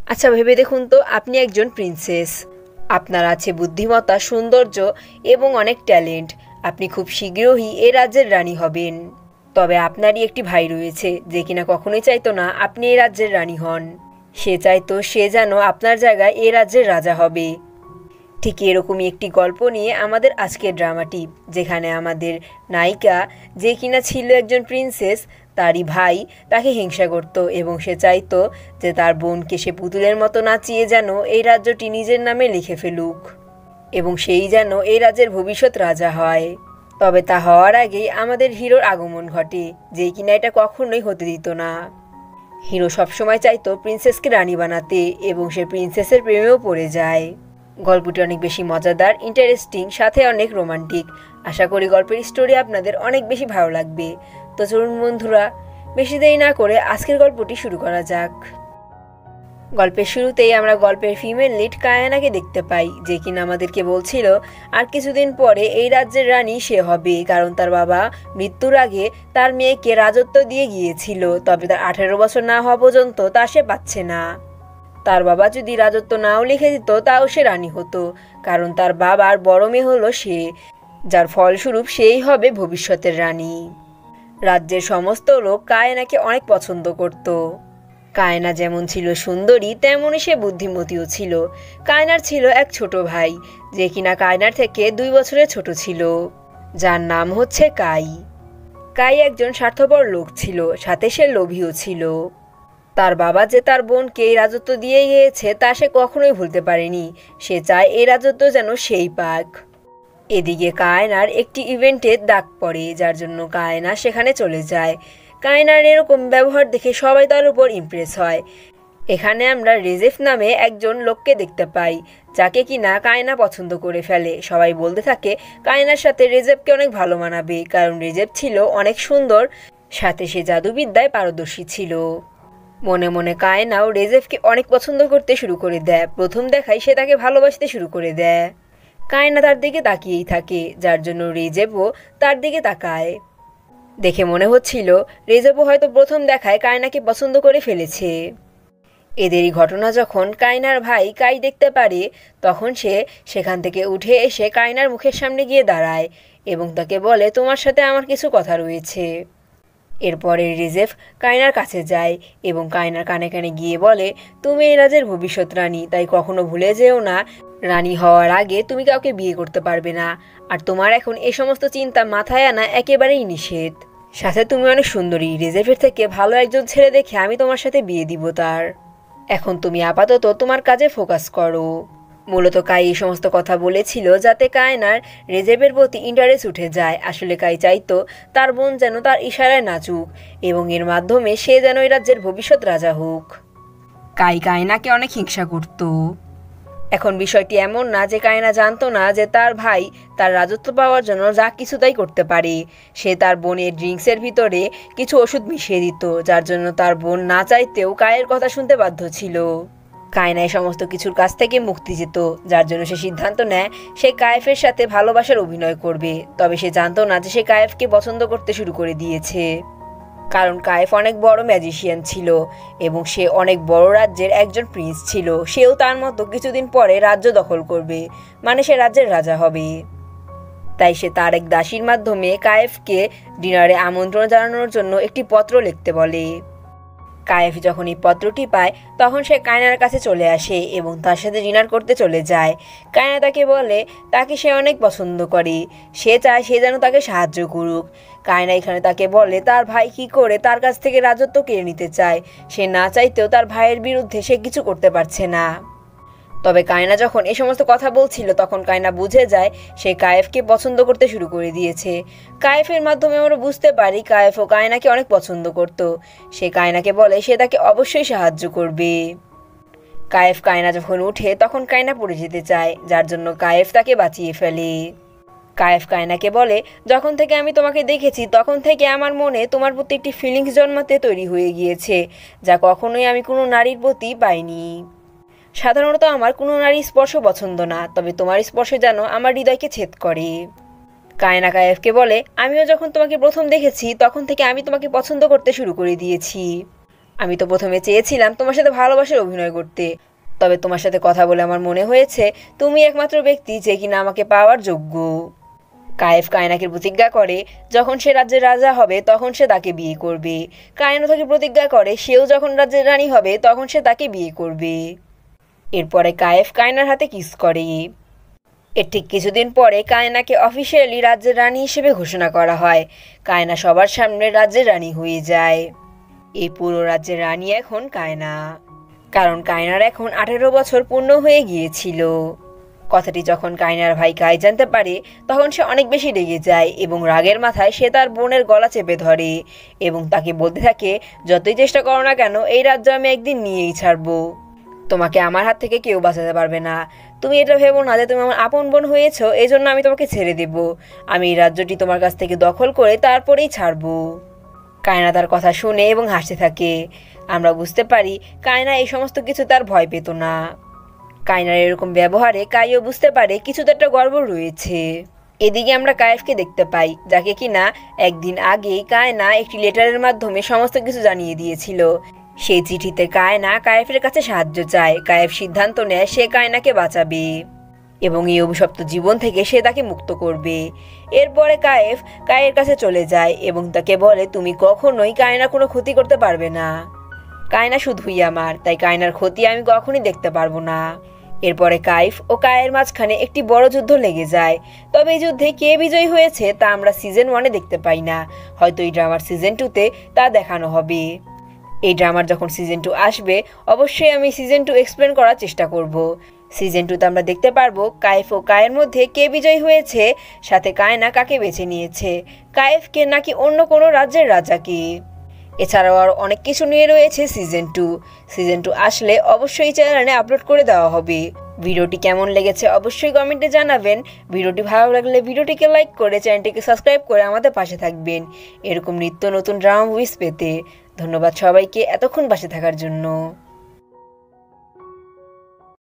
আচ্ছা ভেবে দেখুন তো, আপনি একজন প্রিন্সেস। আপনার আছে বুদ্ধিমত্তা, সৌন্দর্য এবং অনেক ট্যালেন্ট। আপনি খুব শীঘ্রই এই রাজ্যের রানী হবেন। তবে আপনারই একটি ভাই রয়েছে যে কিনা কখনোই চাইতো না আপনি এই রাজ্যের রানী হন। সে চাইতো সে যেন আপনার জায়গায় এই রাজ্যের রাজা হবে। ঠিক এরকমই একটি গল্প নিয়ে আমাদের আজকের ড্রামাটি, যেখানে আমাদের নায়িকা যে কিনা ছিল একজন প্রিন্সেস, তারই ভাই তাকে হিংসা করত এবং সে চাইতো যে তার বোনকে সে পুতুলের মতো নাচিয়ে যেন এই রাজ্যটি নিজের নামে লিখে ফেলুক এবং সেই যেন এই রাজ্যের ভবিষ্যৎ রাজা হয়। তবে তা হওয়ার আগেই আমাদের হিরোর আগমন ঘটে, যে কিনা এটা কখনোই হতে দিত না। হিরো সবসময় চাইতো প্রিন্সেসকে রানী বানাতে এবং সে প্রিন্সেসের প্রেমেও পড়ে যায়। গল্পটি অনেক বেশি মজাদার, ইন্টারেস্টিং, সাথে অনেক রোমান্টিক। আশা করি গল্পের স্টোরি আপনাদের অনেক বেশি ভালো লাগবে। তো চলুন বন্ধুরা, বেশি দেরি না করে আজকের গল্পটি শুরু করা যাক। গল্পের শুরুতেই আমরা গল্পের ফিমেল লিড কায়ানাকে দেখতে পাই, যে কিনা আমাদেরকে বলছিল আর কিছুদিন পরে এই রাজ্যের রানী সে হবে, কারণ তার বাবা মৃত্যুর আগে তার মেয়েকে রাজত্ব দিয়ে গিয়েছিল। তবে তার 18 বছর না হওয়া পর্যন্ত তা সে পাচ্ছে না। তার বাবা যদি রাজত্ব নাও লিখে দিত তাও সে রানী হতো, কারণ তার বাবার বড় মেয়ে হলো সে, যার ফলস্বরূপ সেই হবে ভবিষ্যতের রানী। রাজ্যের সমস্ত লোক কায়নাকে অনেক পছন্দ করত। কায়না যেমন ছিল সুন্দরী, তেমনই সে বুদ্ধিমতীও ছিল। কায়নার ছিল এক ছোট ভাই, যে কিনা কায়নার থেকে 2 বছরের ছোট ছিল, যার নাম হচ্ছে কাই। কাই একজন স্বার্থপর লোক ছিল, সাথে সে লোভীও ছিল। তার বাবা যে তার বোনকে এই রাজত্ব দিয়ে গিয়েছে তা সে কখনোই ভুলতে পারেনি। সে চায় এই রাজত্ব যেন সেই পাক। এদিকে কায়নার একটি ইভেন্টের ডাক পড়ে, যার জন্য কায়না সেখানে চলে যায়। কায়নার এরকম ব্যবহার দেখে সবাই তার উপর ইমপ্রেস হয়। এখানে আমরা রেজেফ নামে একজন লোককে দেখতে পাই, যাকে কিনা কায়না পছন্দ করে ফেলে। সবাই বলতে থাকে কায়নার সাথে রেজেফকে অনেক ভালো মানাবে, কারণ রেজেফ ছিল অনেক সুন্দর, সাথে সে জাদুবিদ্যায় পারদর্শী ছিল। মনে মনে কায়নাও রেজেফকে অনেক পছন্দ করতে শুরু করে দেয়। প্রথম দেখায় সে তাকে ভালোবাসতে শুরু করে দেয়। কায়না তার দিকে তাকিয়েই থাকে, যার জন্য রেজেফও তার দিকে তাকায়। দেখে মনে হচ্ছিল রেজেফও হয়তো প্রথম দেখায় কায়নাকে পছন্দ করে ফেলেছে। এদেরই ঘটনা যখন কায়নার ভাই কাই দেখতে পারে, তখন সে সেখান থেকে উঠে এসে কায়নার মুখের সামনে গিয়ে দাঁড়ায় এবং তাকে বলে, তোমার সাথে আমার কিছু কথা রয়েছে। এরপরে রিজেফ কায়নার কাছে যায় এবং কায়নার কানে কানে গিয়ে বলে, তুমি এই রাজ্যের ভবিষ্যৎ রানী, তাই কখনো ভুলে যেও না রানী হওয়ার আগে তুমি কাউকে বিয়ে করতে পারবে না, আর তোমার এখন এ সমস্ত চিন্তা মাথায় আনা একেবারেই নিষেধ। সাথে তুমি অনেক সুন্দরী, রিজেফের থেকে ভালো একজন ছেলে দেখে আমি তোমার সাথে বিয়ে দিব তার। এখন তুমি আপাতত তোমার কাজে ফোকাস করো। মূলত কাই এই সমস্ত কথা বলেছিল যাতে কায়নার রেজেফের প্রতি ইন্টারেস্ট উঠে যায়। আসলে কাই চাইতো তার বোন যেন তার ইশারায় নাচুক এবং এর মাধ্যমে সে যেন এই রাজ্যের ভবিষ্যৎ রাজা হোক। কাই কায়নাকে অনেক হিংসা করত। এখন বিষয়টি এমন না যে কায়না জানতো না যে তার ভাই তার রাজত্ব পাওয়ার জন্য যা কিছু তাই করতে পারে। সে তার বোনের ড্রিঙ্কসের ভিতরে কিছু ওষুধ মিশিয়ে দিত, যার জন্য তার বোন না চাইতেও কায়ের কথা শুনতে বাধ্য ছিল। কায়না এই সমস্ত কিছুর কাছ থেকে মুক্তি যেত, যার জন্য সে সিদ্ধান্ত নেয় সে কায়েফের সাথে ভালোবাসার অভিনয় করবে। তবে সে জানতো না যে সে কায়েফকে পছন্দ করতে শুরু করে দিয়েছে, কারণ কায়েফ অনেক বড় ম্যাজিশিয়ান ছিল এবং সে অনেক বড় রাজ্যের একজন প্রিন্স ছিল। সেও তার মতো কিছুদিন পরে রাজ্য দখল করবে, মানে সে রাজ্যের রাজা হবে। তাই সে তার এক দাসীর মাধ্যমে কায়েফকে ডিনারে আমন্ত্রণ জানানোর জন্য একটি পত্র লিখতে বলে। কায়েফ যখন এই পত্রটি পায় তখন সে কায়নার কাছে চলে আসে এবং তার সাথে ডিনার করতে চলে যায়। কায়না তাকে বলে তাকে সে অনেক পছন্দ করে, সে চায় সে যেন তাকে সাহায্য করুক। কায়না এখানে তাকে বলে তার ভাই কী করে তার কাছ থেকে রাজত্ব কেড়ে নিতে চায়। সে না চাইতেও তার ভাইয়ের বিরুদ্ধে সে কিছু করতে পারছে না। তবে কায়না যখন এই সমস্ত কথা বলছিল তখন কায়না বুঝে যায় সে কায়েফকে পছন্দ করতে শুরু করে দিয়েছে। কায়েফের মাধ্যমে আমরা বুঝতে পারি কায়েফও কায়নাকে অনেক পছন্দ করত। সে কায়নাকে বলে সে তাকে অবশ্যই সাহায্য করবে। কায়েফ কায়না যখন উঠে তখন কায়না পড়ে যেতে চায়, যার জন্য কায়েফ তাকে বাঁচিয়ে ফেলে। কায়েফ কায়নাকে বলে, যখন থেকে আমি তোমাকে দেখেছি তখন থেকে আমার মনে তোমার প্রতি একটি ফিলিংস জন্মাতে তৈরি হয়ে গিয়েছে, যা কখনোই আমি কোনো নারীর প্রতি পাইনি। সাধারণত আমার কোনো নারীর স্পর্শ পছন্দ না, তবে তোমার স্পর্শ যেন আমার হৃদয়কে ছেদ করে। কায়না কায়েফকে বলে, আমিও যখন তোমাকে প্রথম দেখেছি তখন থেকে আমি তোমাকে পছন্দ করতে শুরু করে দিয়েছি। আমি তো প্রথমে চেয়েছিলাম তোমার সাথে ভালোবাসার অভিনয় করতে, তবে তোমার সাথে কথা বলে আমার মনে হয়েছে তুমি একমাত্র ব্যক্তি যে কিনা আমাকে পাওয়ার যোগ্য। কায়েফ কায়নাকে প্রতিজ্ঞা করে যখন সে রাজ্যের রাজা হবে তখন সে তাকে বিয়ে করবে। কায়না তাকে প্রতিজ্ঞা করে সেও যখন রাজ্যের রানী হবে তখন সে তাকে বিয়ে করবে। এরপরে কায়েফ কায়নার হাতে কিস করে। এর ঠিক কিছুদিন পরে কায়নাকে অফিসিয়ালি রাজ্যের রানী হিসেবে ঘোষণা করা হয়। কায়না সবার সামনে রাজ্যের রানী হয়ে যায়। এই পুরো রাজ্যের রানী এখন কায়না, কারণ কায়নার এখন 18 বছর পূর্ণ হয়ে গিয়েছিল। কথাটি যখন কায়নার ভাই কাই জানতে পারে তখন সে অনেক বেশি রেগে যায় এবং রাগের মাথায় সে তার বোনের গলা চেপে ধরে এবং তাকে বলতে থাকে, যতই চেষ্টা করো না কেন এই রাজ্য আমি একদিন নিয়েই ছাড়বো। তোমাকে আমার হাত থেকে কেউ বাঁচাতে পারবে না। তুমি এটা ভেবো না যে তুমি আমার আপন বোন হয়েছ এই জন্য আমি তোমাকে ছেড়ে দেব। আমি এই রাজ্যটি তোমার কাছ থেকে দখল করে তারপরেই ছাড়বো। কায়না তার কথা শুনে এবং হাসতে থাকে। আমরা বুঝতে পারি কায়না এই সমস্ত কিছু তার ভয় পেত না। কায়নার এরকম ব্যবহারে কাইও বুঝতে পারে কিছু তো একটা গড়বড় রয়েছে। এদিকে আমরা কায়েফকে দেখতে পাই, যাকে কিনা একদিন আগেই কায়না একটি লেটারের মাধ্যমে সমস্ত কিছু জানিয়ে দিয়েছিল। সেই চিঠিতে কায়না কায়েফের কাছে সাহায্য চায়। কায়েফ সিদ্ধান্ত নেয় সে কায়নাকে বাঁচাবে এবং এই অভিশপ্ত জীবন থেকে সে তাকে মুক্ত করবে। এরপরে কায়েফ কায়ের কাছে চলে যায় এবং তাকে বলে, তুমি কখনোই কায়না কোনো ক্ষতি করতে পারবে না। কায়না শুধুই আমার, তাই কায়নার ক্ষতি আমি কখনই দেখতে পারবো না। এরপরে কাইফ ও কায়ের মাঝখানে একটি বড় যুদ্ধ লেগে যায়। তবে এই যুদ্ধে কে বিজয়ী হয়েছে তা আমরা সিজন 1-এ দেখতে পাই না। হয়তো এই ড্রামার সিজন 2-তে তা দেখানো হবে। এই ড্রামার যখন সিজন 2 আসবে অবশ্যই আমি সিজন 2 এক্সপ্লেন করার চেষ্টা করব। সিজন 2-তে আমরা দেখতে পারবো কায়েফ ও কায়ের মধ্যে কে বিজয়ী হয়েছে, সাথে কায়না কাকে বেছে নিয়েছে, কায়েফকে নাকি অন্য কোনো রাজ্যের রাজাকে। এছাড়াও আরও অনেক কিছু নিয়ে রয়েছে সিজন 2। সিজন 2 আসলে অবশ্যই চ্যানেলে আপলোড করে দেওয়া হবে। ভিডিওটি কেমন লেগেছে অবশ্যই কমেন্টে জানাবেন। ভিডিওটি ভালো লাগলে ভিডিওটিকে লাইক করে চ্যানেলটিকে সাবস্ক্রাইব করে আমাদের পাশে থাকবেন এরকম নিত্য নতুন ড্রামা মুভিজ পেতে। ধন্যবাদ সবাইকে এতক্ষণ পাশে থাকার জন্য।